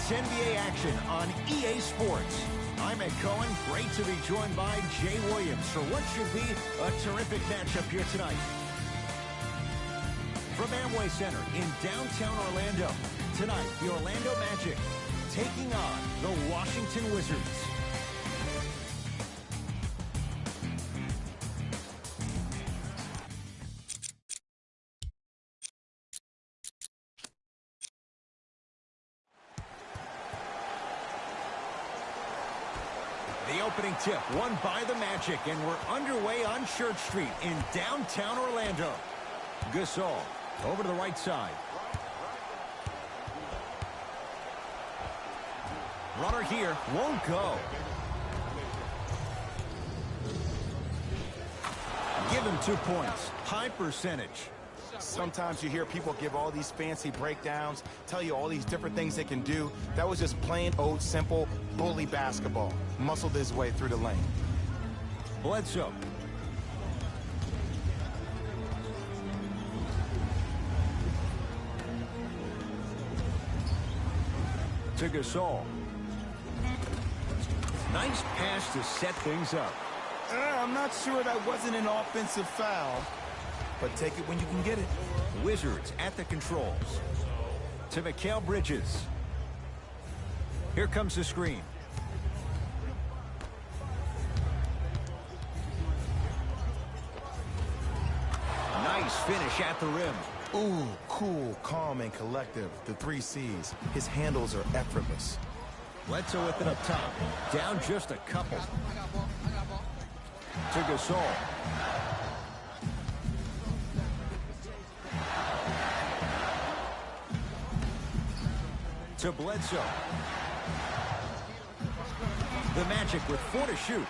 It's NBA action on EA Sports. I'm Ed Cohen. Great to be joined by Jay Williams for what should be a terrific matchup here tonight. From Amway Center in downtown Orlando, tonight the Orlando Magic taking on the Washington Wizards. The opening tip won by the Magic, and we're underway on Church Street in downtown Orlando. Gasol over to the right side. Runner here won't go. Give him 2 points. High percentage. Sometimes you hear people give all these fancy breakdowns, tell you all these different things they can do. That was just plain old simple bully basketball. Muscled his way through the lane. Bledsoe. To Gasol. Nice pass to set things up. I'm not sure that wasn't an offensive foul, but take it when you can get it. Wizards at the controls. To Mikal Bridges. Here comes the screen. Nice finish at the rim. Ooh, cool, calm, and collective. The 3 C's. His handles are effortless. Bledsoe with it up top. Down just a couple. To Gasol. To Bledsoe. The Magic with 4 to shoot.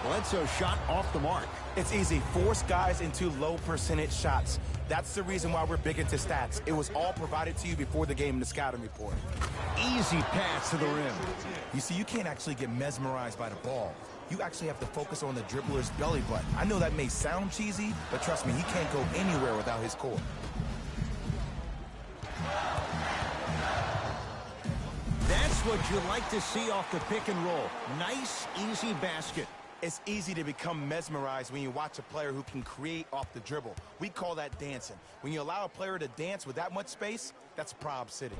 Bledsoe shot off the mark. It's easy. Force guys into low percentage shots. That's the reason why we're big into stats. It was all provided to you before the game in the scouting report. Easy pass to the rim. You see, you can't actually get mesmerized by the ball. You actually have to focus on the dribbler's belly button. I know that may sound cheesy, but trust me, he can't go anywhere without his core. That's what you like to see off the pick and roll. Nice, easy basket. It's easy to become mesmerized when you watch a player who can create off the dribble. We call that dancing. When you allow a player to dance with that much space, that's Prob City.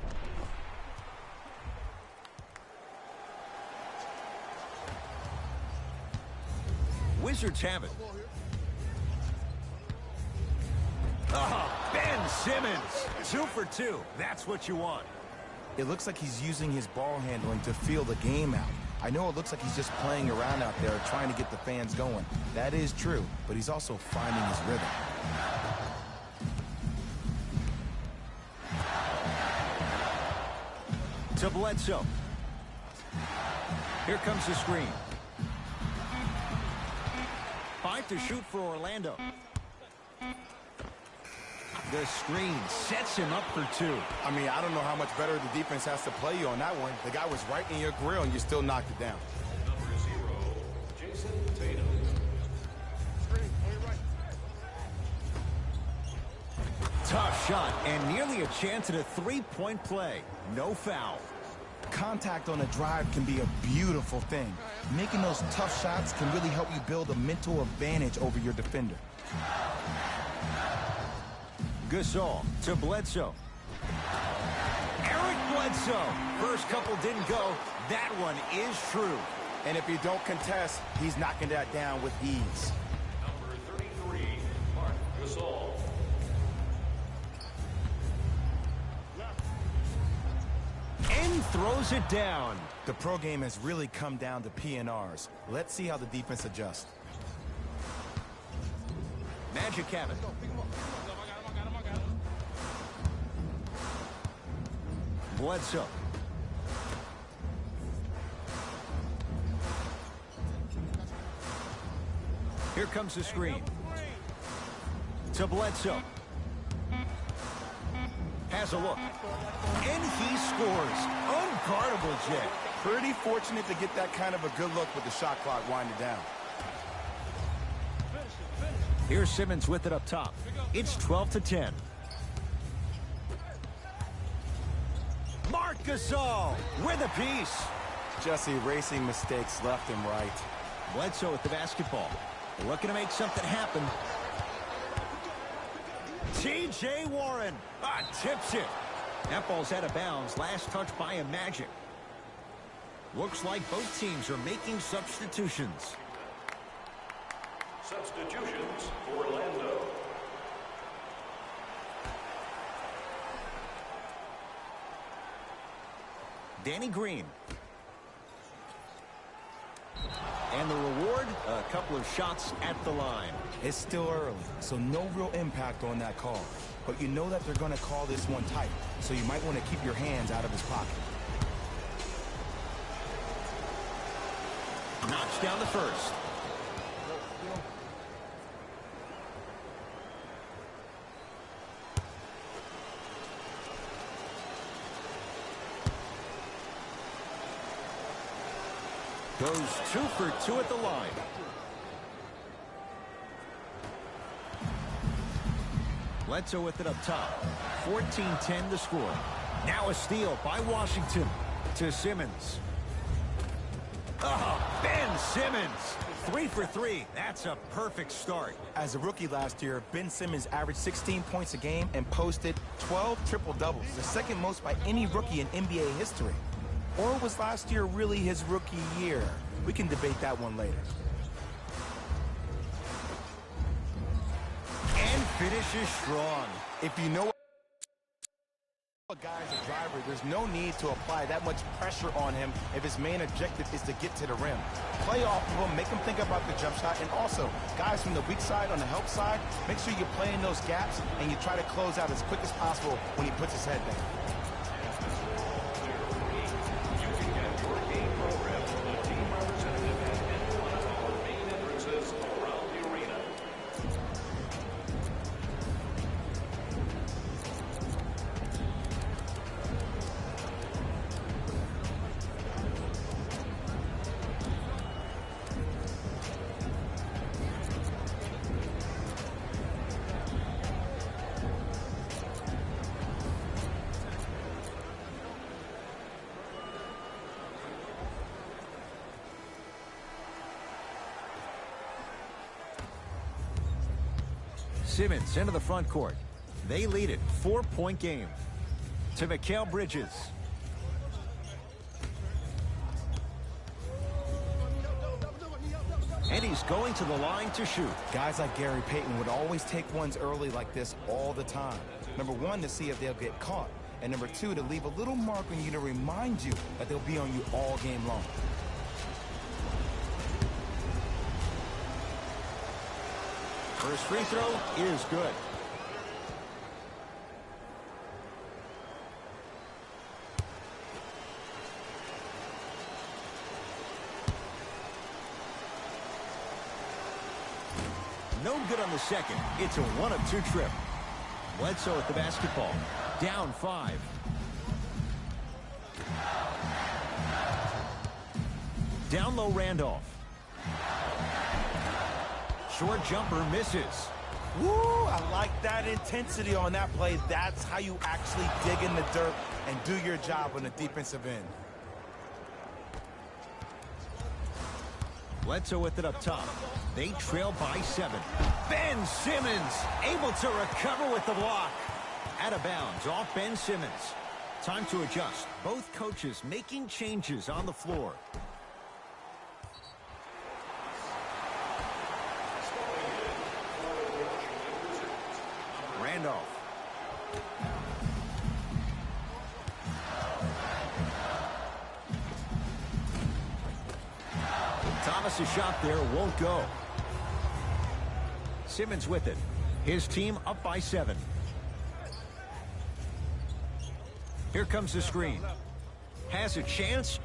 Wizards have it. Oh, Ben Simmons. 2 for 2. That's what you want. It looks like he's using his ball handling to feel the game out. I know it looks like he's just playing around out there trying to get the fans going. That is true, but he's also finding his rhythm. To Bledsoe. Here comes the screen. 5 to shoot for Orlando. The screen sets him up for 2. I mean, I don't know how much better the defense has to play you on that one. The guy was right in your grill, and you still knocked it down. Number 0, Jason Tatum. Tough shot, and nearly a chance at a 3-point play. No foul. Contact on a drive can be a beautiful thing. Making those tough shots can really help you build a mental advantage over your defender. Gasol to Bledsoe. Eric Bledsoe. First couple didn't go. That one is true. And if you don't contest, he's knocking that down with ease. Number 33, Marc Gasol. And throws it down. The pro game has really come down to PNRs. Let's see how the defense adjusts. Magic have it. Bledsoe. Here comes the screen. To Bledsoe. Has a look. And he scores. Unguardable, Jet. Pretty fortunate to get that kind of a good look with the shot clock winding down. Here's Simmons with it up top. It's 12-10. Gasol with a piece. Just erasing mistakes left and right. Bledsoe with the basketball. Looking to make something happen. T.J. Warren tips it. That ball's out of bounds. Last touch by a Magic. Looks like both teams are making substitutions. Substitutions for Orlando. Danny Green. And the reward, a couple of shots at the line. It's still early, so no real impact on that call. But you know that they're going to call this one tight, so you might want to keep your hands out of his pocket. Knocks down the first. Goes 2 for 2 at the line. Bledsoe with it up top. 14-10 to score. Now a steal by Washington to Simmons. Ben Simmons. 3 for 3. That's a perfect start. As a rookie last year, Ben Simmons averaged 16 points a game and posted 12 triple-doubles, the second most by any rookie in NBA history. Or was last year really his rookie year? We can debate that one later. And finishes strong. If you know a guy is a driver, there's no need to apply that much pressure on him if his main objective is to get to the rim. Play off of him, make him think about the jump shot, and also, guys from the weak side on the help side, make sure you play in those gaps and you try to close out as quick as possible when he puts his head down. Simmons into the front court. They lead it. 4-point game. To Mikal Bridges. And he's going to the line to shoot. Guys like Gary Payton would always take ones early like this all the time. Number one, to see if they'll get caught. And number two, to leave a little mark on you to remind you that they'll be on you all game long. First free throw is good. No good on the second. It's a 1-of-2 trip. Bledsoe at the basketball. Down 5. Down low, Randolph. Short jumper misses. Woo! I like that intensity on that play. That's how you actually dig in the dirt and do your job on the defensive end. Bledsoe with it up top. They trail by 7. Ben Simmons able to recover with the block. Out of bounds off Ben Simmons. Time to adjust. Both coaches making changes on the floor. Randolph. Thomas's shot there won't go. Simmons with it. His team up by 7. Here comes the screen. Has a chance.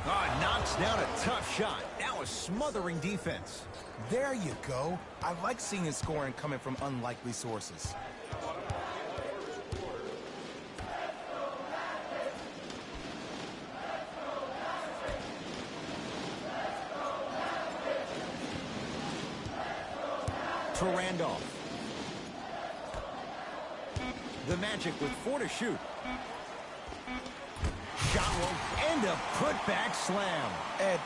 Knocks down a tough shot. Now a smothering defense. There you go. I like seeing his scoring coming from unlikely sources. To Randolph. The Magic with 4 to shoot. shot roll and a putback slam. Ed,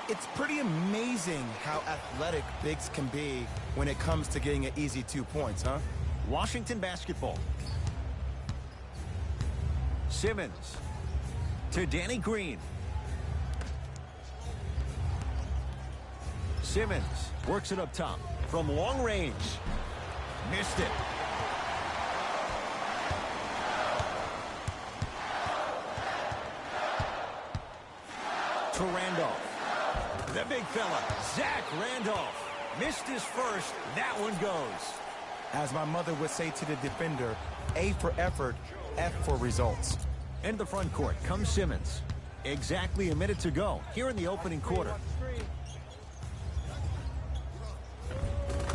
it's pretty amazing how athletic bigs can be when it comes to getting an easy 2 points, huh? Washington basketball. Simmons to Danny Green. Simmons works it up top from long range. Missed it. To Randolph. The big fella, Zach Randolph. Missed his first. That one goes. As my mother would say to the defender, A for effort, F for results. Into the front court comes Simmons. Exactly a minute to go here in the opening quarter.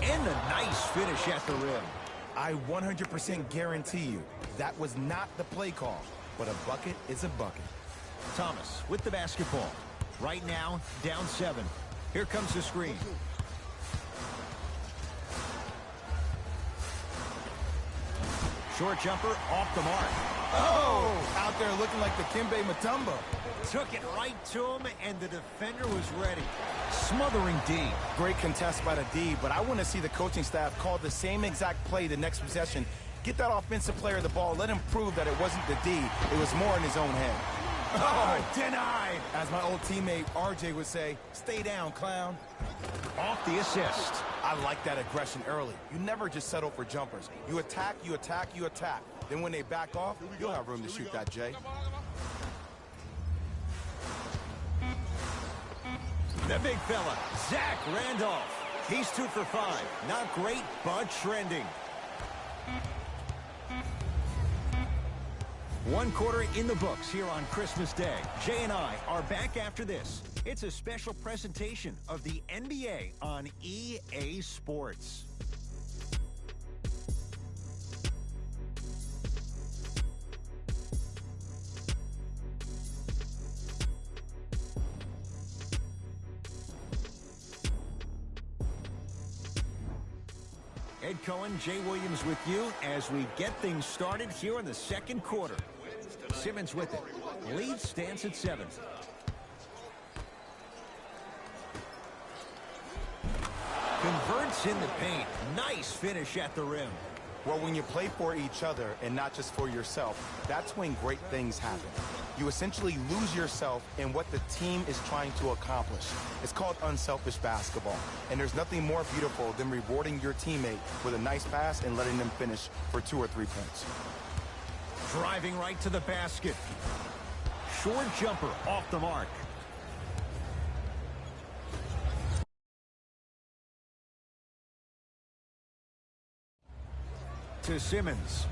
And a nice finish at the rim. I 100% guarantee you that was not the play call, but a bucket is a bucket. Thomas with the basketball. Right now, down 7. Here comes the screen. Short jumper off the mark. Oh! Out there looking like the Kimbe Mutombo. Took it right to him, and the defender was ready. Smothering D. Great contest by the D, but I want to see the coaching staff call the same exact play the next possession. Get that offensive player the ball. Let him prove that it wasn't the D. It was more in his own head. Oh, denied. As my old teammate RJ would say, stay down, clown. Off the assist. I like that aggression early. You never just settle for jumpers. You attack, you attack, you attack. Then when they back off, you'll have room to shoot that, Jay. The big fella, Zach Randolph. He's 2 for 5. Not great, but trending. 1 quarter in the books here on Christmas Day. Jay and I are back after this. It's a special presentation of the NBA on EA Sports. Ed Cohen, Jay Williams with you as we get things started here in the second quarter. Simmons with it. Lead stands at 7. Converts in the paint. Nice finish at the rim. Well, when you play for each other and not just for yourself, that's when great things happen. You essentially lose yourself in what the team is trying to accomplish. It's called unselfish basketball. And there's nothing more beautiful than rewarding your teammate with a nice pass and letting them finish for 2 or 3 points. Driving right to the basket. Short jumper off the mark. To Simmons.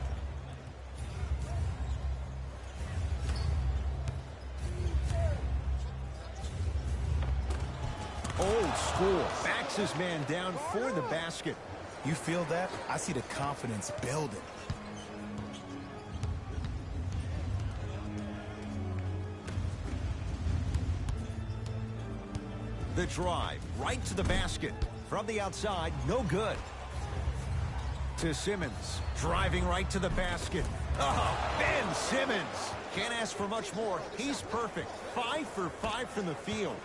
Old school. Backs his man down for the basket. You feel that? I see the confidence building. The drive right to the basket. From the outside, no good. To Simmons, driving right to the basket. Oh, Ben Simmons. Can't ask for much more. He's perfect. 5 for 5 from the field.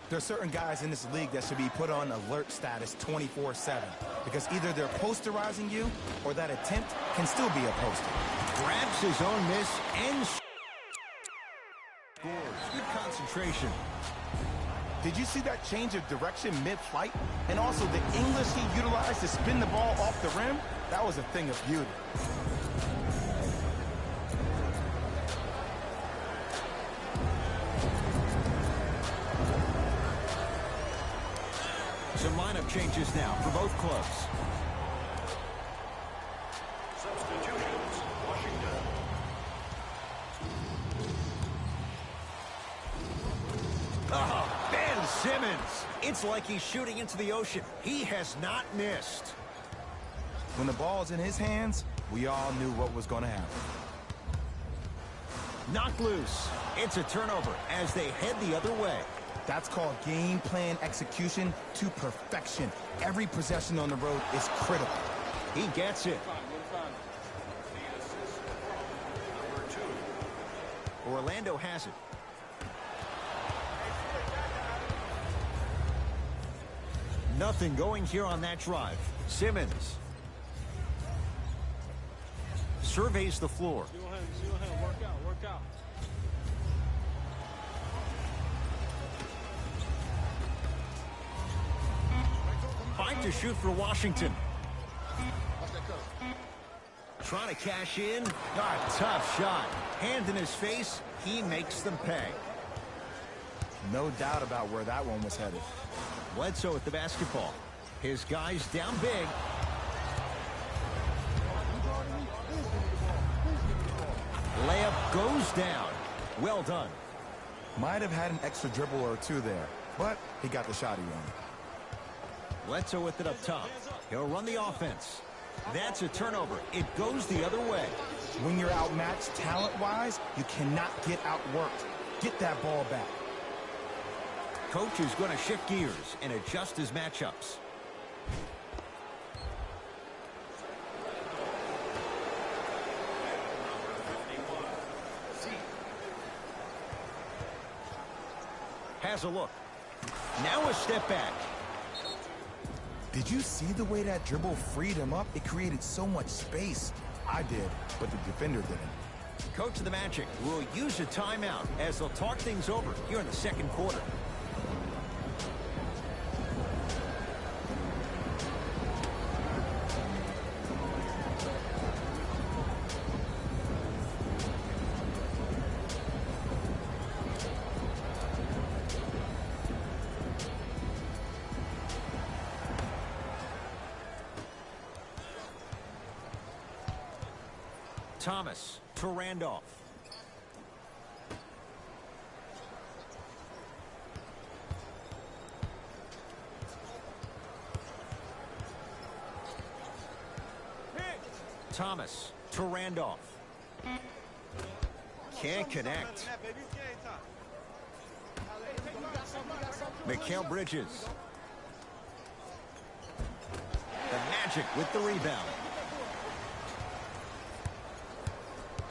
There are certain guys in this league that should be put on alert status 24/7 because either they're posterizing you or that attempt can still be a poster. Grabs his own miss and scores. Good concentration. Did you see that change of direction mid-flight? And also the English he utilized to spin the ball off the rim? That was a thing of beauty. Some lineup changes now for both clubs. Substitutions, Washington. Ben Simmons. It's like he's shooting into the ocean. He has not missed. When the ball's in his hands, we all knew what was going to happen. Knocked loose. It's a turnover as they head the other way. That's called game plan execution to perfection. Every possession on the road is critical. He gets it. Orlando has it. Nothing going here on that drive. Simmons surveys the floor. See him. Work out. Fight to shoot for Washington. Trying to cash in. Tough shot. Hand in his face. He makes them pay. No doubt about where that one was headed. Bledsoe with the basketball. His guys down big. Layup goes down. Well done. Might have had an extra dribble or two there, but he got the shot he wanted. Bledsoe with it up top. He'll run the offense. That's a turnover. It goes the other way. When you're outmatched talent-wise, you cannot get outworked. Get that ball back. Coach is going to shift gears and adjust his matchups. Has a look. Now a step back. Did you see the way that dribble freed him up? It created so much space. I did, but the defender didn't. Coach of the Magic will use a timeout as they'll talk things over here in the second quarter. Thomas to Randolph. Thomas to Randolph. Can't connect. Mikal Bridges. The Magic with the rebound.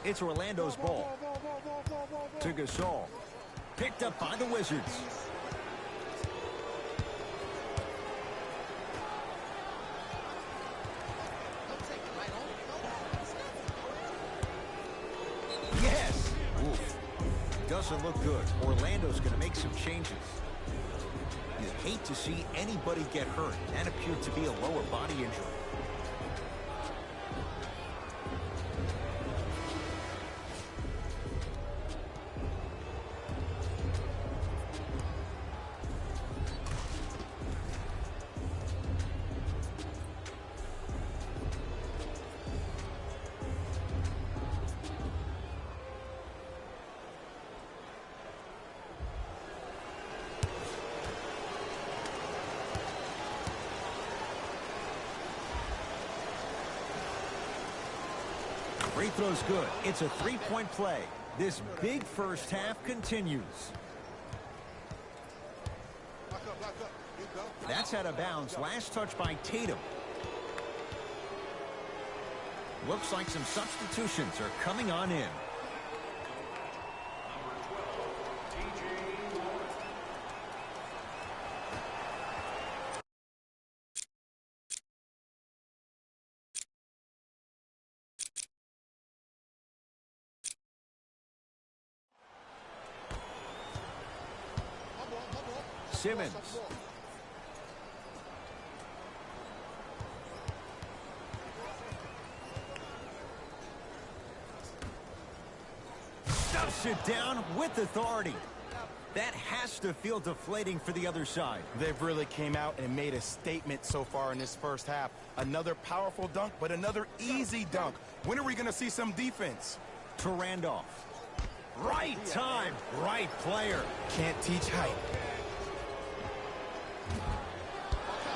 It's Orlando's ball. To Gasol. Picked up by the Wizards. Yes! Oof. Doesn't look good. Orlando's going to make some changes. You hate to see anybody get hurt. That appeared to be a lower body injury. Free throw's good. It's a three-point play. This big first half continues. That's out of bounds. Last touch by Tatum. Looks like some substitutions are coming on in. Simmons. Stuffs it down with authority. That has to feel deflating for the other side. They've really came out and made a statement so far in this first half. Another powerful dunk, but another easy dunk. When are we going to see some defense? To Randolph. Right time, right player. Can't teach height.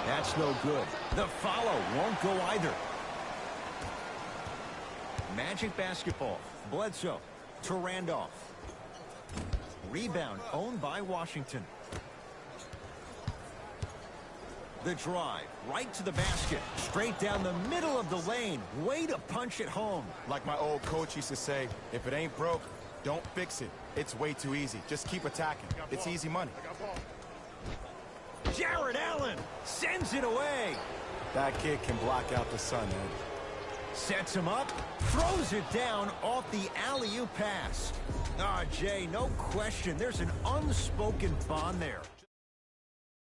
That's no good. The follow won't go either. Magic basketball. Bledsoe to Randolph. Rebound owned by Washington. The drive right to the basket. Straight down the middle of the lane. Way to punch it home. Like my old coach used to say, if it ain't broke, Don't fix it. It's way too easy. Just keep attacking. It's easy money. Jared Allen sends it away. That kid can block out the sun, Ed. Sets him up, throws it down off the alley-oop pass. Ah, Jay, no question. There's an unspoken bond there.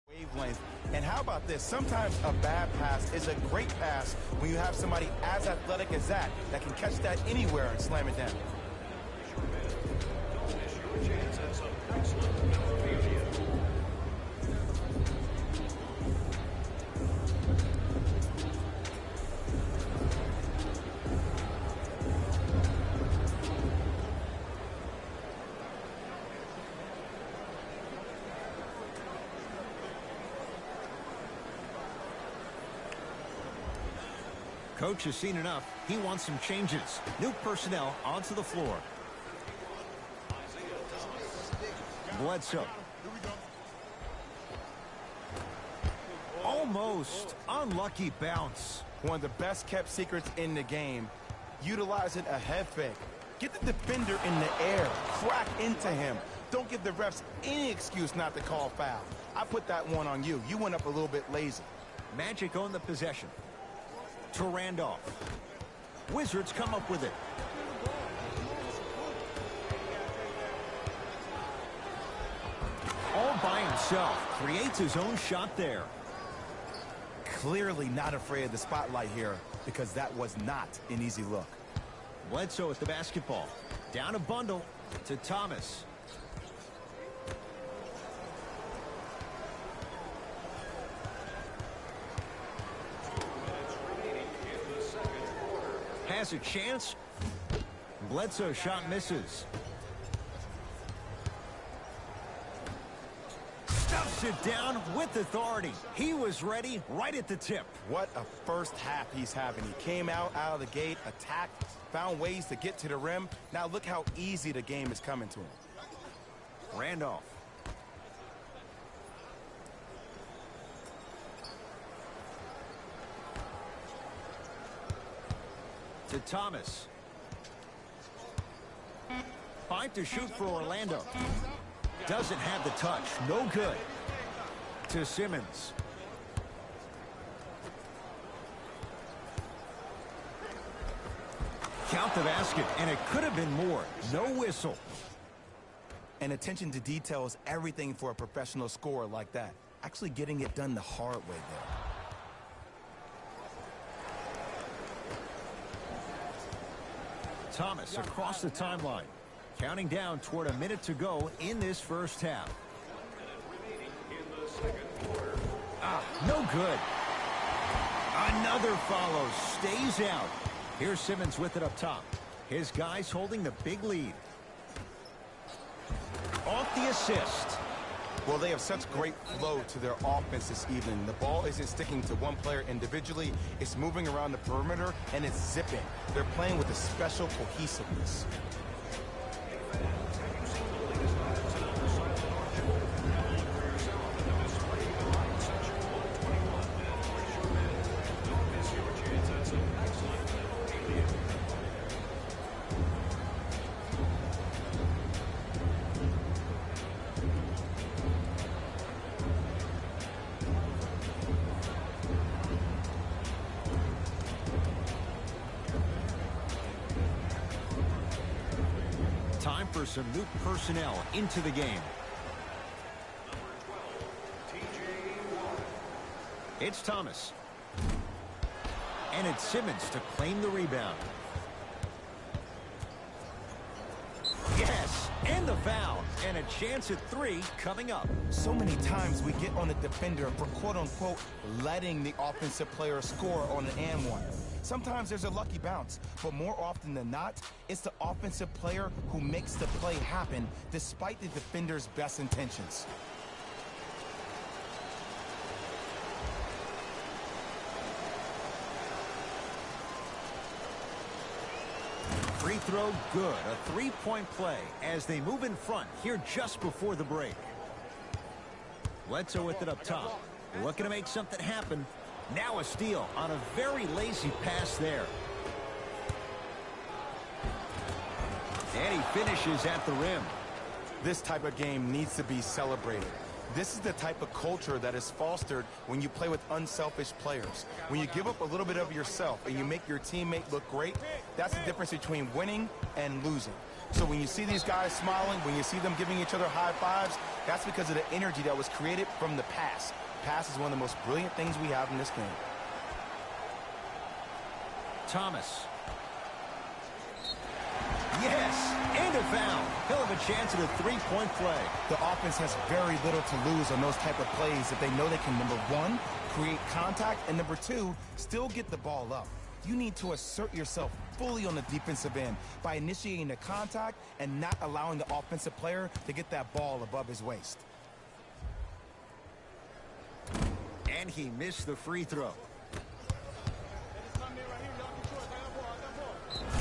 Wavelength. And how about this? Sometimes a bad pass is a great pass when you have somebody as athletic as that can catch that anywhere and slam it down. Don't miss your chance at some excellent memorabilia. Coach has seen enough. He wants some changes. New personnel onto the floor. Bledsoe. Almost. Unlucky bounce. One of the best kept secrets in the game. Utilizing a head fake. Get the defender in the air. Crack into him. Don't give the refs any excuse not to call foul. I put that one on you. You went up a little bit lazy. Magic own the possession. To Randolph. Wizards come up with it. All by himself. Creates his own shot there. Clearly not afraid of the spotlight here because that was not an easy look. Bledsoe with the basketball. Down a bundle to Thomas. Has a chance. Bledsoe shot misses. Stuffs it down with authority. He was ready right at the tip. What a first half he's having. He came out of the gate, attacked, found ways to get to the rim. Now look how easy the game is coming to him. Randolph. To Thomas. 5 to shoot for Orlando. Doesn't have the touch. No good. To Simmons. Count the basket, and it could have been more. No whistle. And attention to detail is everything for a professional scorer like that. Actually getting it done the hard way there. Thomas across the timeline. Counting down toward a minute to go in this first half. No good. Another follow. Stays out. Here's Simmons with it up top. His guys holding the big lead. Off the assist. Well, they have such great flow to their offense this evening. The ball isn't sticking to one player individually. It's moving around the perimeter, and it's zipping. They're playing with a special cohesiveness. Time for some new personnel into the game. It's Thomas. And it's Simmons to claim the rebound. Yes, and the foul. And a chance at 3 coming up. So many times we get on the defender for quote-unquote letting the offensive player score on an and one. Sometimes there's a lucky bounce, but more often than not, it's the offensive player who makes the play happen despite the defender's best intentions. Free throw good. A 3-point play as they move in front here just before the break. Bledsoe with it up top. Looking to make something happen. Now a steal on a very lazy pass there. And he finishes at the rim. This type of game needs to be celebrated. This is the type of culture that is fostered when you play with unselfish players. When you give up a little bit of yourself and you make your teammate look great, that's the difference between winning and losing. So when you see these guys smiling, when you see them giving each other high fives, that's because of the energy that was created from the pass. Pass is one of the most brilliant things we have in this game. Thomas. Yes, and a foul. He'll have a chance at a three-point play. The offense has very little to lose on those type of plays if they know they can, number one, create contact, and number two, still get the ball up. You need to assert yourself fully on the defensive end by initiating the contact and not allowing the offensive player to get that ball above his waist. And he missed the free throw.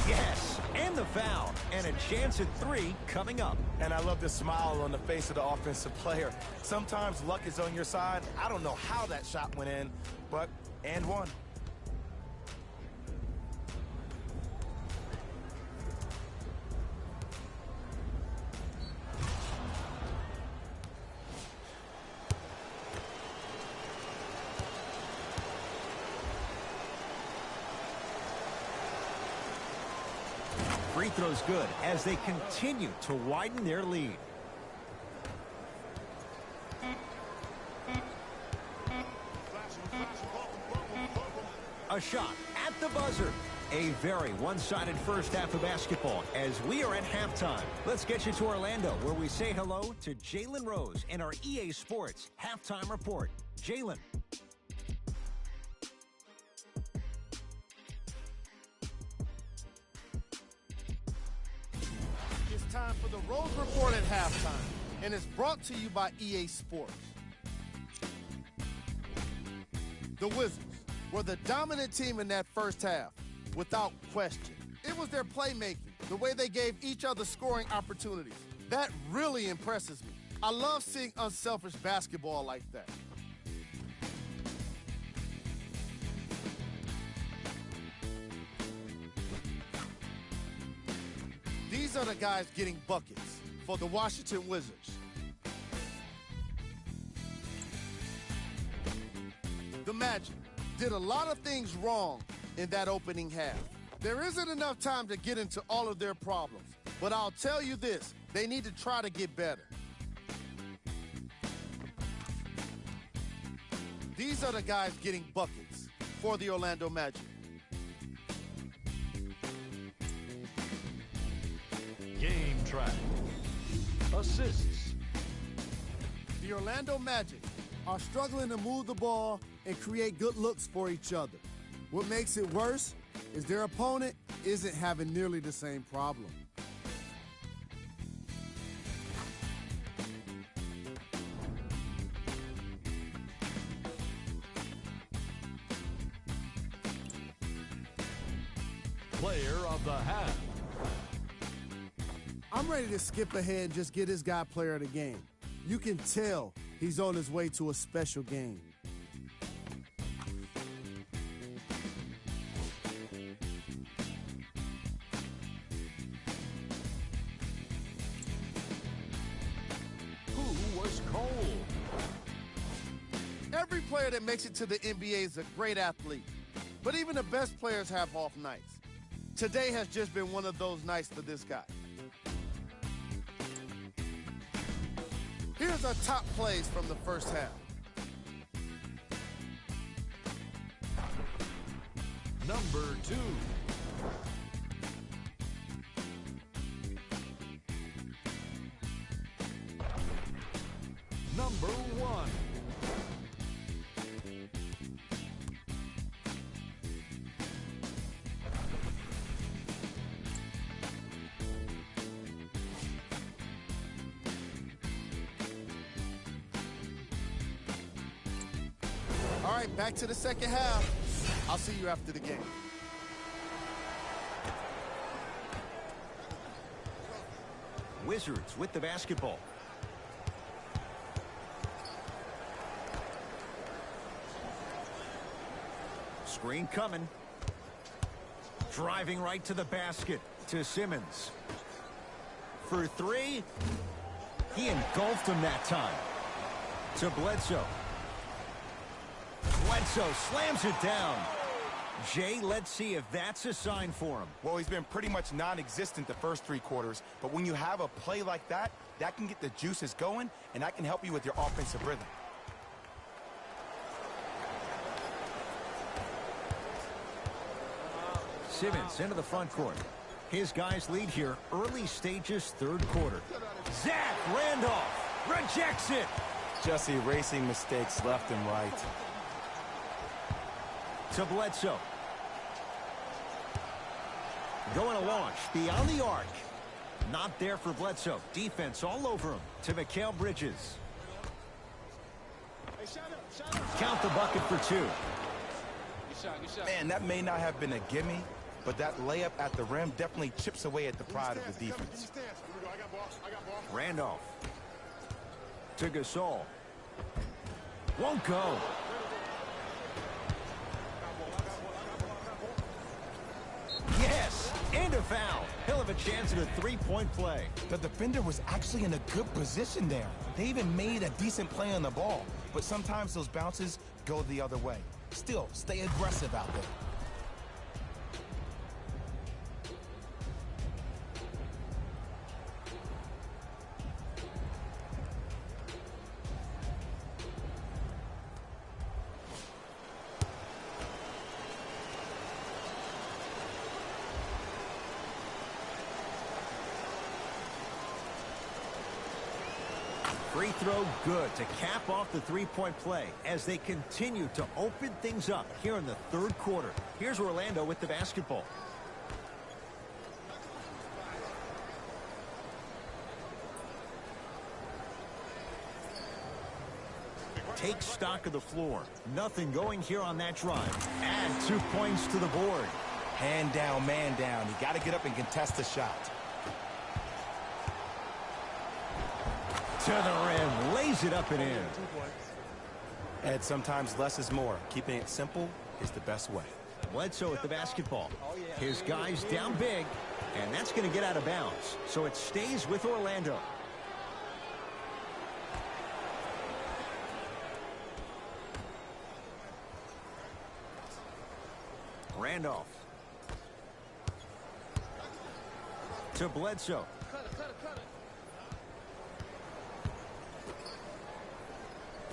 Yes, and the foul, and a chance at three coming up. And I love the smile on the face of the offensive player. Sometimes luck is on your side. I don't know how that shot went in, but and one. Free throw's good as they continue to widen their lead. A shot at the buzzer. A very one-sided first half of basketball as we are at halftime. Let's get you to Orlando where we say hello to Jalen Rose and our EA Sports halftime report. Jalen. It's time for the Rose Report at halftime, and it's brought to you by EA Sports. The Wizards were the dominant team in that first half, without question. It was their playmaking, the way they gave each other scoring opportunities. That really impresses me. I love seeing unselfish basketball like that. These are the guys getting buckets for the Washington Wizards. The Magic did a lot of things wrong in that opening half. There isn't enough time to get into all of their problems, but I'll tell you this, they need to try to get better. These are the guys getting buckets for the Orlando Magic. Game track. Assists. The Orlando Magic are struggling to move the ball and create good looks for each other. What makes it worse is their opponent isn't having nearly the same problem. Player of the half. I'm ready to skip ahead and just get this guy player of the game. You can tell he's on his way to a special game. Who was cold? Every player that makes it to the NBA is a great athlete, but even the best players have off nights. Today has just been one of those nights for this guy. Here's our top plays from the first half. Number 2. Number 1. All right, back to the second half. I'll see you after the game. Wizards with the basketball. Screen coming. Driving right to the basket to Simmons. for three. He engulfed him that time. To Bledsoe. Bledsoe slams it down. Jay, let's see if that's a sign for him. Well, he's been pretty much non-existent the first 3 quarters, but when you have a play like that, that can get the juices going, and that can help you with your offensive rhythm. Simmons into the front court. His guys lead here early stages, 3rd quarter. Zach Randolph rejects it. Just erasing mistakes left and right. To Bledsoe. Going to launch beyond the arc. Not there for Bledsoe. Defense all over him. To Mikal Bridges. Count the bucket for 2. Good shot. Man, that may not have been a gimme, but that layup at the rim definitely chips away at the pride of the defense. Randolph. To Gasol. Won't go. Yes, and a foul. He'll have a chance at a 3-point play. The defender was actually in a good position there. They even made a decent play on the ball, but sometimes those bounces go the other way. Still, stay aggressive out there. Free throw good to cap off the 3-point play as they continue to open things up here in the 3rd quarter. Here's Orlando with the basketball. Take stock of the floor. Nothing going here on that drive. Add 2 points to the board. Hand down, man down. You got to get up and contest the shot. To the rim, lays it up and in. And sometimes less is more. Keeping it simple is the best way. Bledsoe with the basketball. His guys down big, and that's going to get out of bounds. So it stays with Orlando. Randolph. To Bledsoe.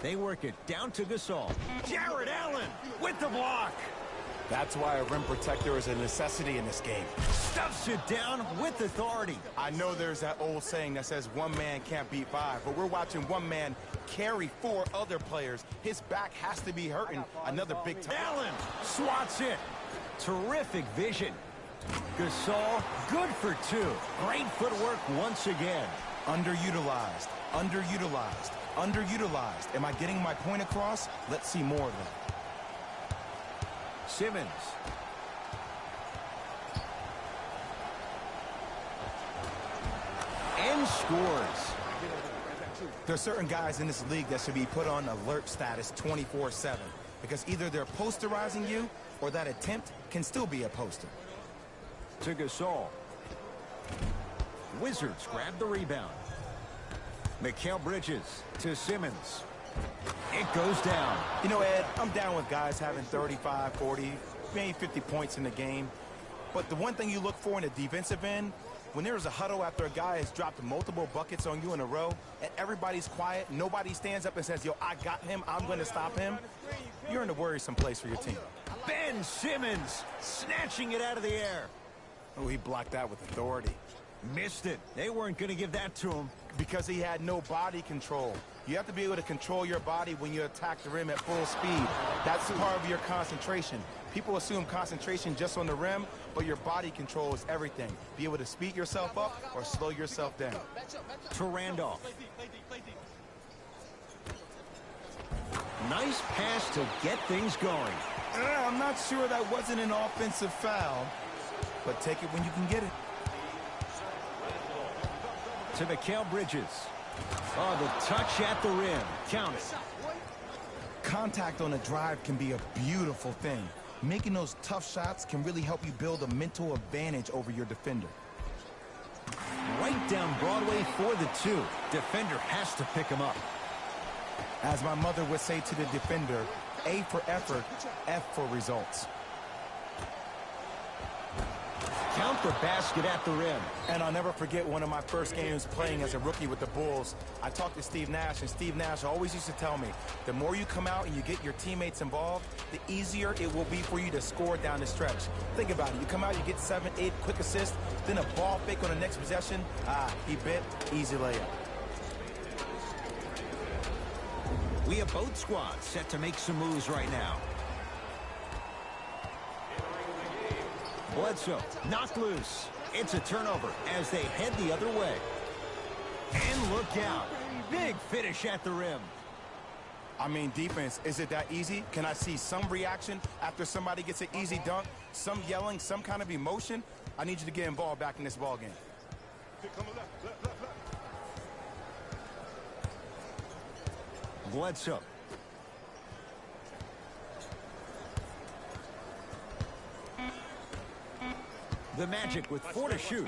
They work it down to Gasol. Jared Allen with the block. That's why a rim protector is a necessity in this game. Stuffs it down with authority. I know there's that old saying that says one man can't beat 5, but we're watching one man carry 4 other players. His back has to be hurting. Another big time. Allen swats it. Terrific vision. Gasol, good for 2. Great footwork once again. Underutilized, underutilized, underutilized. Am I getting my point across? Let's see more of that. Simmons. And scores. There's certain guys in this league that should be put on alert status 24/7 because either they're posterizing you or that attempt can still be a poster. To Gasol. Wizards grab the rebound. Mikal Bridges to Simmons. It goes down. You know, Ed, I'm down with guys having 35, 40, maybe 50 points in the game. But the one thing you look for in the defensive end, when there's a huddle after a guy has dropped multiple buckets on you in a row, and everybody's quiet, nobody stands up and says, yo, I got him, I'm going to stop him, you're in a worrisome place for your team. Ben Simmons snatching it out of the air. Oh, he blocked that with authority. Missed it. They weren't going to give that to him. Because he had no body control. You have to be able to control your body when you attack the rim at full speed. That's part of your concentration. People assume concentration just on the rim, but your body control is everything. Be able to speed yourself up or slow yourself down. To Randolph. Nice pass to get things going. I'm not sure that wasn't an offensive foul, but take it when you can get it. To Mikal Bridges. Oh, the touch at the rim. Count it. Contact on a drive can be a beautiful thing. Making those tough shots can really help you build a mental advantage over your defender. Right down Broadway for the 2. Defender has to pick him up. As my mother would say to the defender, A for effort, F for results. Count the basket at the rim. And I'll never forget one of my first games playing as a rookie with the Bulls. I talked to Steve Nash, and Steve Nash always used to tell me, the more you come out and you get your teammates involved, the easier it will be for you to score down the stretch. Think about it. You come out, you get 7, 8 quick assists, then a ball fake on the next possession. He bit, easy layup. We have both squads set to make some moves right now. Bledsoe knocked loose. It's a turnover as they head the other way. And look out. Big finish at the rim. I mean, defense, is it that easy? Can I see some reaction after somebody gets an easy dunk? Some yelling, some kind of emotion? I need you to get involved back in this ball game. Bledsoe. The Magic with 4 to shoot.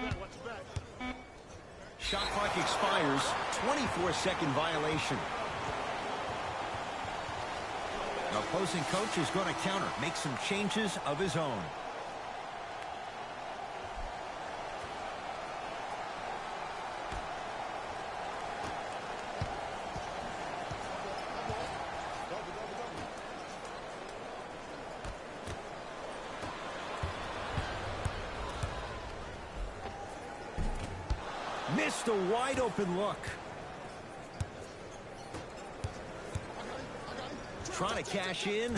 Shot clock expires. 24-second violation. The opposing coach is going to counter, make some changes of his own. Missed a wide open look. Trying to cash in.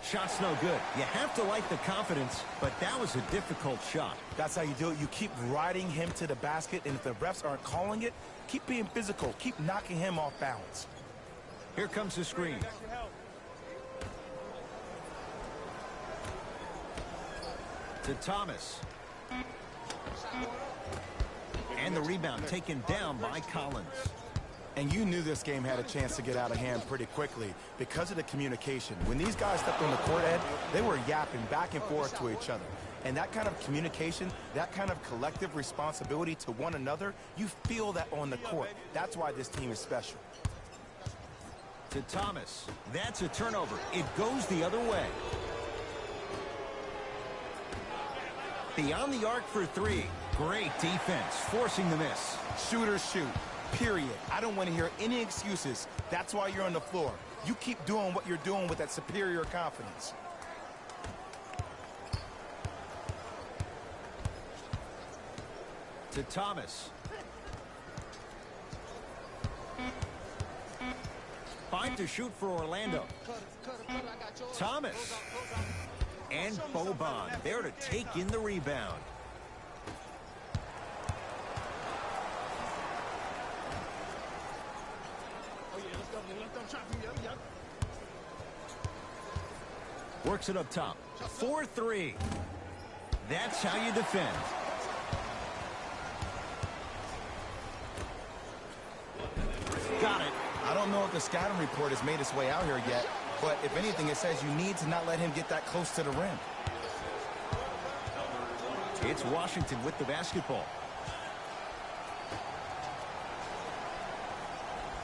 Shot's no good. You have to like the confidence, but that was a difficult shot. That's how you do it. You keep riding him to the basket, and if the refs aren't calling it, keep being physical. Keep knocking him off balance. Here comes the screen. To Thomas. And the rebound taken down by Collins. And you knew this game had a chance to get out of hand pretty quickly because of the communication. When these guys stepped on the court, Ed, they were yapping back and forth to each other. And that kind of communication, that kind of collective responsibility to one another, you feel that on the court. That's why this team is special. To Thomas. That's a turnover. It goes the other way. Beyond the arc for 3. Great defense, forcing the miss. Shooters shoot, period. I don't want to hear any excuses. That's why you're on the floor. You keep doing what you're doing with that superior confidence. To Thomas. 5 to shoot for Orlando. Thomas. And Boban there to take in the rebound. Works it up top. 4-3. That's how you defend. Got it. I don't know if the scouting report has made its way out here yet, but if anything, it says you need to not let him get that close to the rim. It's Washington with the basketball.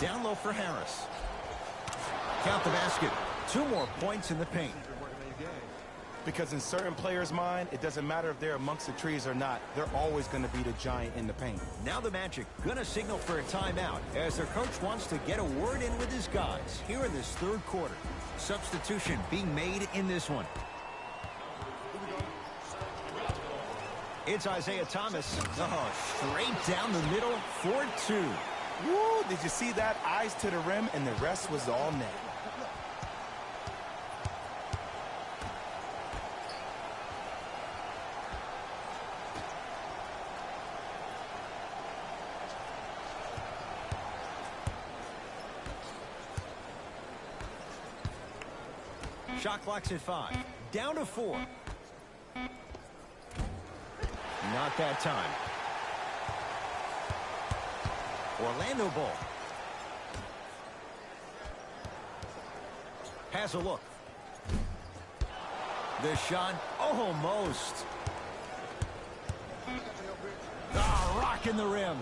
Down low for Harris. Count the basket. 2 more points in the paint. Because in certain players' mind, it doesn't matter if they're amongst the trees or not. They're always going to be the giant in the paint. Now the Magic going to signal for a timeout as their coach wants to get a word in with his guys here in this 3rd quarter. Substitution being made in this one. It's Isaiah Thomas. Oh, straight down the middle for 2. Woo! Did you see that? Eyes to the rim, and the rest was all net. Shot clock's at 5. Down to 4. Not that time. Orlando ball. Has a look. The shot almost. rocking the rim.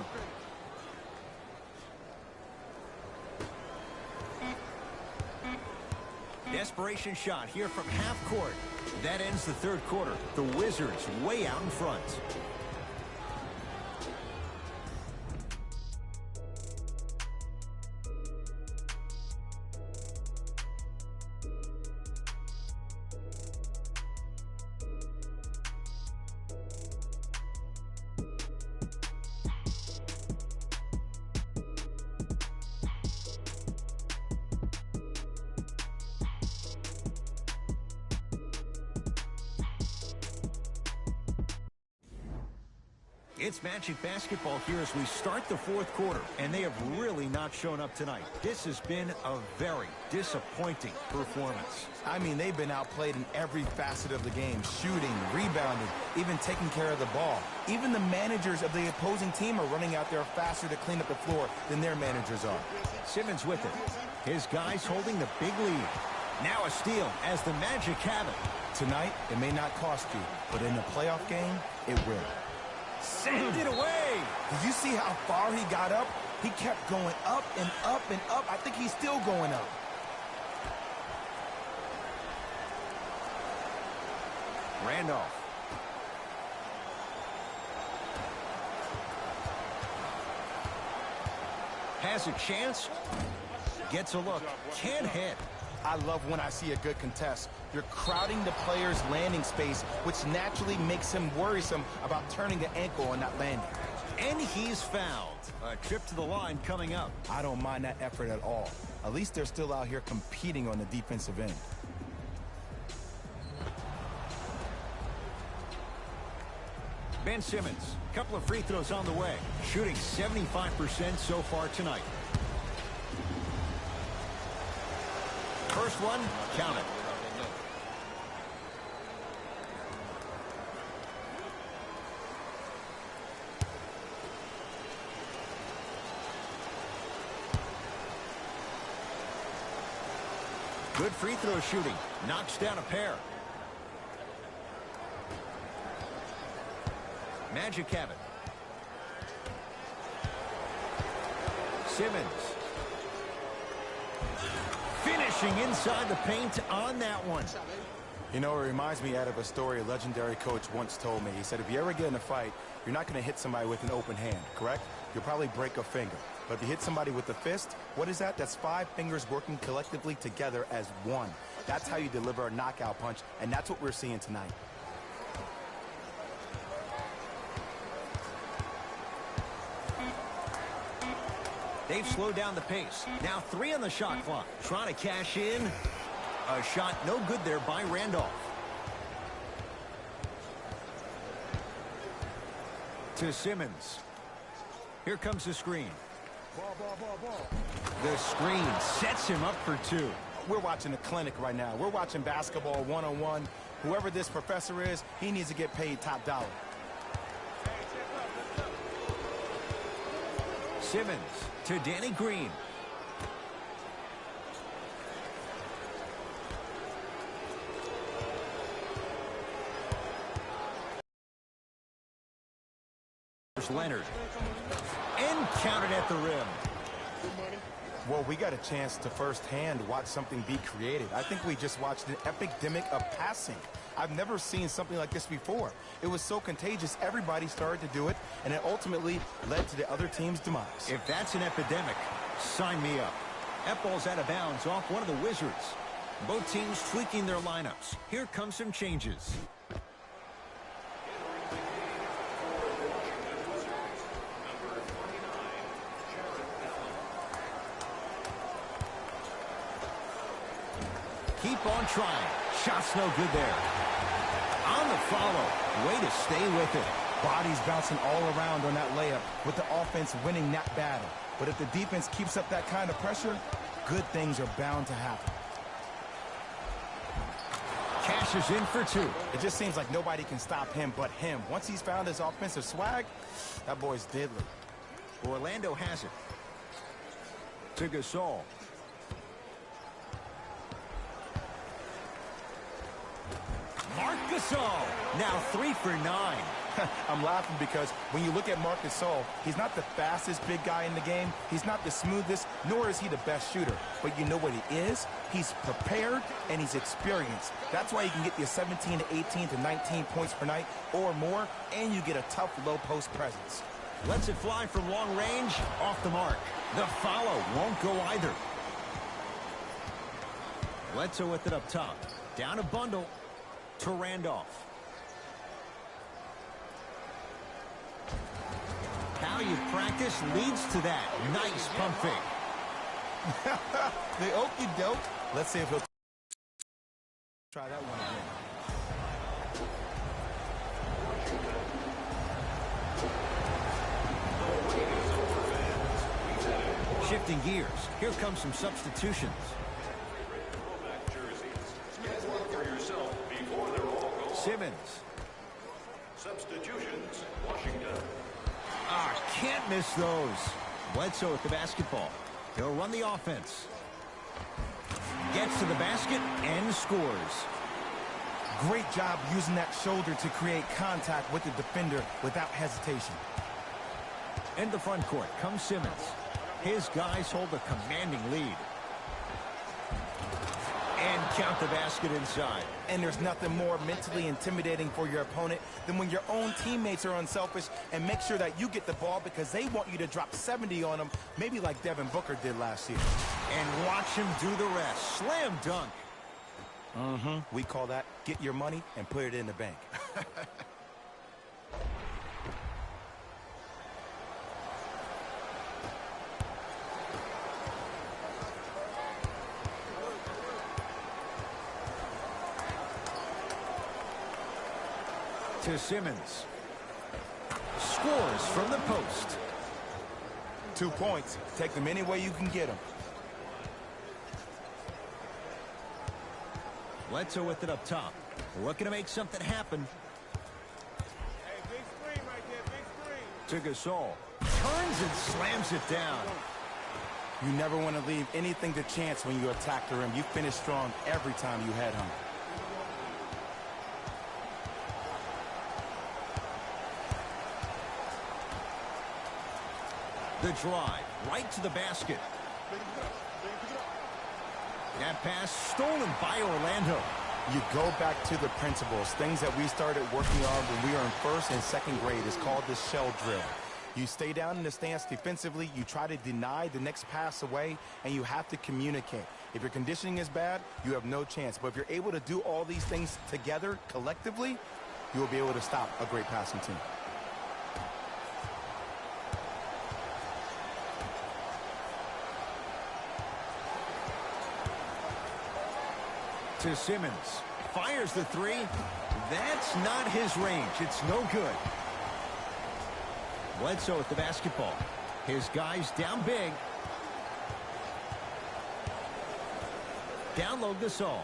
Desperation shot here from half court. That ends the third quarter. The Wizards way out in front. It's Magic basketball here as we start the fourth quarter, and they have really not shown up tonight. This has been a very disappointing performance. I mean, they've been outplayed in every facet of the game, shooting, rebounding, even taking care of the ball. Even the managers of the opposing team are running out there faster to clean up the floor than their managers are. Simmons with it. His guys holding the big lead. Now a steal as the Magic have it. Tonight, it may not cost you, but in a playoff game, it will. Send it away. Did you see how far he got up? He kept going up and up and up. I think he's still going up. Randolph. Has a chance. Gets a look. Can't hit. I love when I see a good contest. You're crowding the player's landing space, which naturally makes him worrisome about turning the ankle on that landing. And he's fouled. A trip to the line coming up. I don't mind that effort at all. At least they're still out here competing on the defensive end. Ben Simmons, couple of free throws on the way. Shooting 75% so far tonight. First one, count it. Good free throw shooting. Knocks down a pair. Magic have it. Simmons. Finishing inside the paint on that one. You know, it reminds me of a story a legendary coach once told me. He said, if you ever get in a fight, you're not going to hit somebody with an open hand, correct? You'll probably break a finger. But if you hit somebody with a fist, what is that? That's 5 fingers working collectively together as one. That's how you deliver a knockout punch, and that's what we're seeing tonight. They've slowed down the pace. Now 3 on the shot clock. Trying to cash in. A shot no good there by Randolph. To Simmons. Here comes the screen. The screen sets him up for 2. We're watching a clinic right now. We're watching basketball one-on-one. Whoever this professor is, he needs to get paid top dollar. Simmons to Danny Green. There's Leonard. And counted at the rim. Well, we got a chance to firsthand watch something be created. I think we just watched an epidemic of passing. I've never seen something like this before. It was so contagious, everybody started to do it, and it ultimately led to the other team's demise. If that's an epidemic, sign me up. That ball's out of bounds off one of the Wizards. Both teams tweaking their lineups. Here come some changes. Keep on trying. Shot's no good there. On the follow. Way to stay with it. Bodies bouncing all around on that layup with the offense winning that battle. But if the defense keeps up that kind of pressure, good things are bound to happen. Cashes in for 2. It just seems like nobody can stop him but him. Once he's found his offensive swag, that boy's deadly. Orlando has it. To Gasol. Marc Gasol, now 3 for 9. I'm laughing because when you look at Marc Gasol, he's not the fastest big guy in the game. He's not the smoothest, nor is he the best shooter. But you know what he is? He's prepared and he's experienced. That's why you can get you 17 to 18 to 19 points per night or more, and you get a tough low post presence. Lets it fly from long range, off the mark. The follow won't go either. Bledsoe with it up top. Down a bundle to Randolph. How you practice leads to that. Nice pump fake. The okie doke. Let's see if he'll try that one again. Shifting gears. Here comes some substitutions. Simmons. Substitutions, Washington. Can't miss those. Bledsoe with the basketball. He'll run the offense. Gets to the basket and scores. Great job using that shoulder to create contact with the defender without hesitation. In the front court comes Simmons. His guys hold a commanding lead. And count the basket inside. And there's nothing more mentally intimidating for your opponent than when your own teammates are unselfish and make sure that you get the ball because they want you to drop 70 on them, maybe like Devin Booker did last year. And watch him do the rest. Slam dunk. We call that get your money and put it in the bank. To Simmons. Scores from the post. 2 points. Take them any way you can get them. Bledsoe with it up top. Looking to make something happen. Hey, big screen right there, big screen. To Gasol. Turns and slams it down. You never want to leave anything to chance when you attack the rim. You finish strong every time you head home. The drive, right to the basket. That pass stolen by Orlando. You go back to the principles, things that we started working on when we were in first and second grade. Is called the shell drill. You stay down in the stance defensively, you try to deny the next pass away, and you have to communicate. If your conditioning is bad, you have no chance. But if you're able to do all these things together, collectively, you will be able to stop a great passing team. To Simmons. Fires the three. That's not his range. It's no good. Bledsoe with the basketball. His guys down big. Down low Gasol.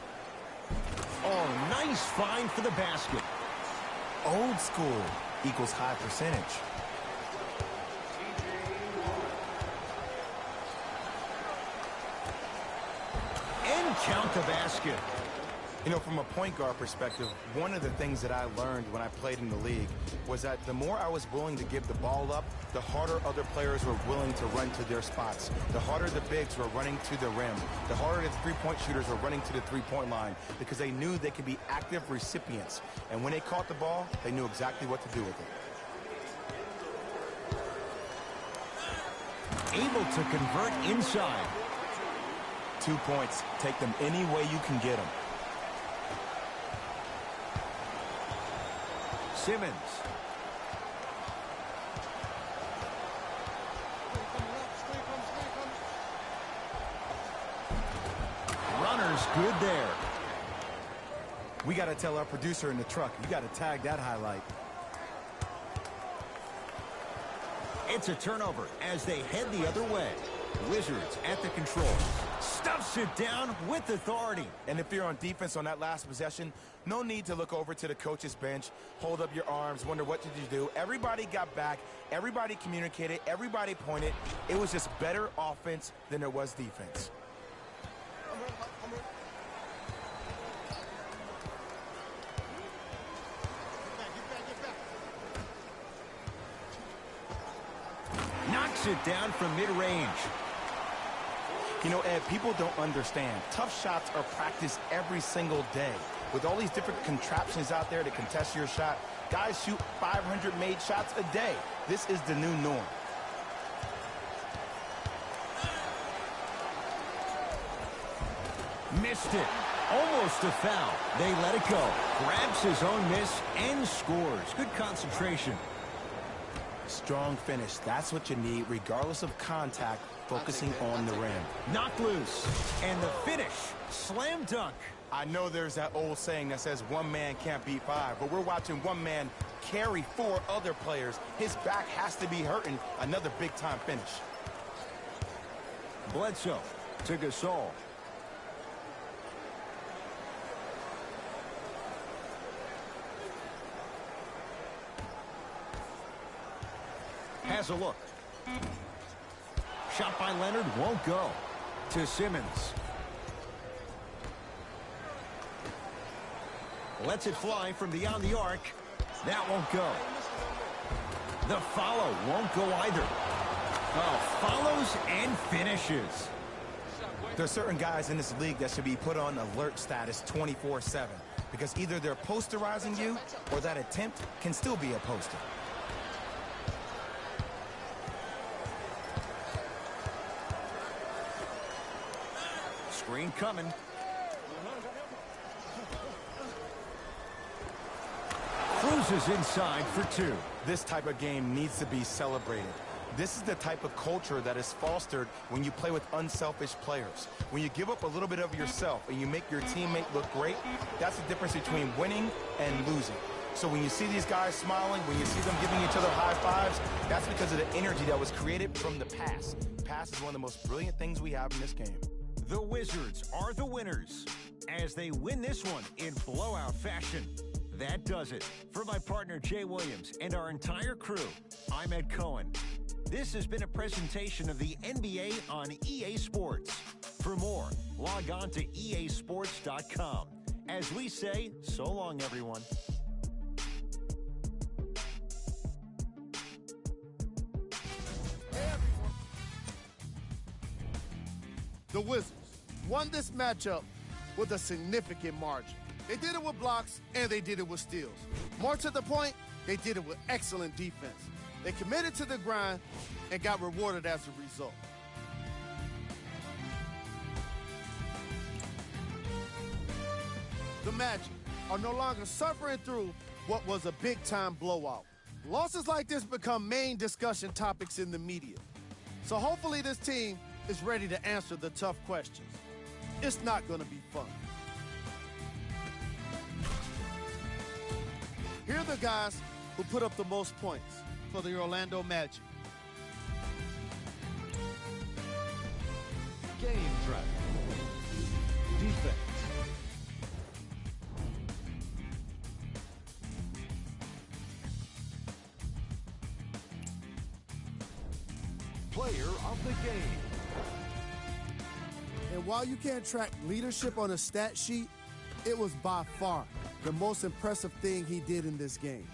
Oh, nice find for the basket. Old school equals high percentage. And count the basket. You know, from a point guard perspective, one of the things that I learned when I played in the league was that the more I was willing to give the ball up, the harder other players were willing to run to their spots. The harder the bigs were running to the rim. The harder the three-point shooters were running to the three-point line because they knew they could be active recipients. And when they caught the ball, they knew exactly what to do with it. Able to convert inside. 2 points. Take them any way you can get them. Simmons. Runner's good there. We got to tell our producer in the truck, you got to tag that highlight. It's a turnover as they head the other way. Wizards at the control. Stuffs it down with authority. And if you're on defense on that last possession, no need to look over to the coach's bench, hold up your arms, wonder what did you do. Everybody got back, everybody communicated, everybody pointed. It was just better offense than there was defense. knocks it down from mid-range. You know, Ed, people don't understand. Tough shots are practiced every single day. With all these different contraptions out there to contest your shot, guys shoot 500 made shots a day. This is the new norm. Missed it. Almost a foul. They let it go. Grabs his own miss and scores. Good concentration. Strong finish. That's what you need, regardless of contact, focusing on the rim. Knocked loose. And the finish. Slam dunk. I know there's that old saying that says one man can't beat five, but we're watching one man carry four other players. His back has to be hurting. Another big-time finish. Bledsoe to Gasol. Has a look. Shot by Leonard won't go. To Simmons. Lets it fly from beyond the arc. That won't go. The follow won't go either. Oh, follows and finishes. There's certain guys in this league that should be put on alert status 24/7 because either they're posterizing you or that attempt can still be a poster. Screen coming. Cruises inside for two. This type of game needs to be celebrated. This is the type of culture that is fostered when you play with unselfish players. When you give up a little bit of yourself and you make your teammate look great, that's the difference between winning and losing. So when you see these guys smiling, when you see them giving each other high fives, that's because of the energy that was created from the pass. Pass is one of the most brilliant things we have in this game. The Wizards are the winners as they win this one in blowout fashion. That does it. For my partner Jay Williams and our entire crew, I'm Ed Cohen. This has been a presentation of the NBA on EA Sports. For more, log on to easports.com. As we say, so long, everyone. The Wizards won this matchup with a significant margin. They did it with blocks, and they did it with steals. More to the point, they did it with excellent defense. They committed to the grind and got rewarded as a result. The Magic are no longer suffering through what was a big-time blowout. Losses like this become main discussion topics in the media. So hopefully this team is ready to answer the tough questions. It's not going to be fun. Here are the guys who put up the most points for the Orlando Magic. Game track. Defense. Player of the game. And while you can't track leadership on a stat sheet, it was by far the most impressive thing he did in this game.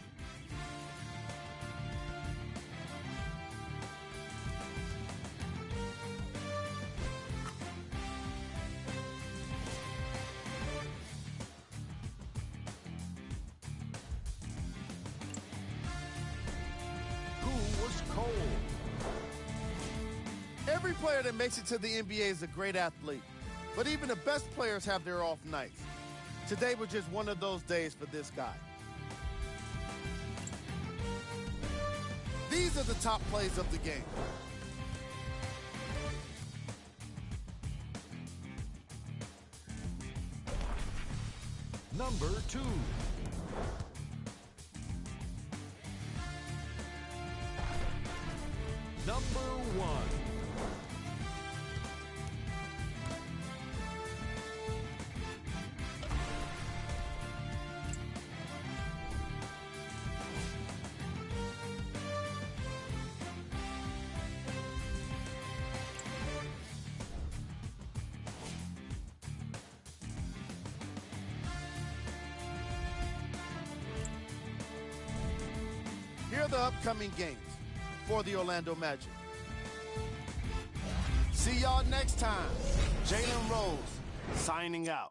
Who was cold? Every player that makes it to the NBA is a great athlete, but even the best players have their off nights. Today was just one of those days for this guy. These are the top plays of the game. Number 2. Number 1. Here are the upcoming games for the Orlando Magic. See y'all next time. Jalen Rose, signing out.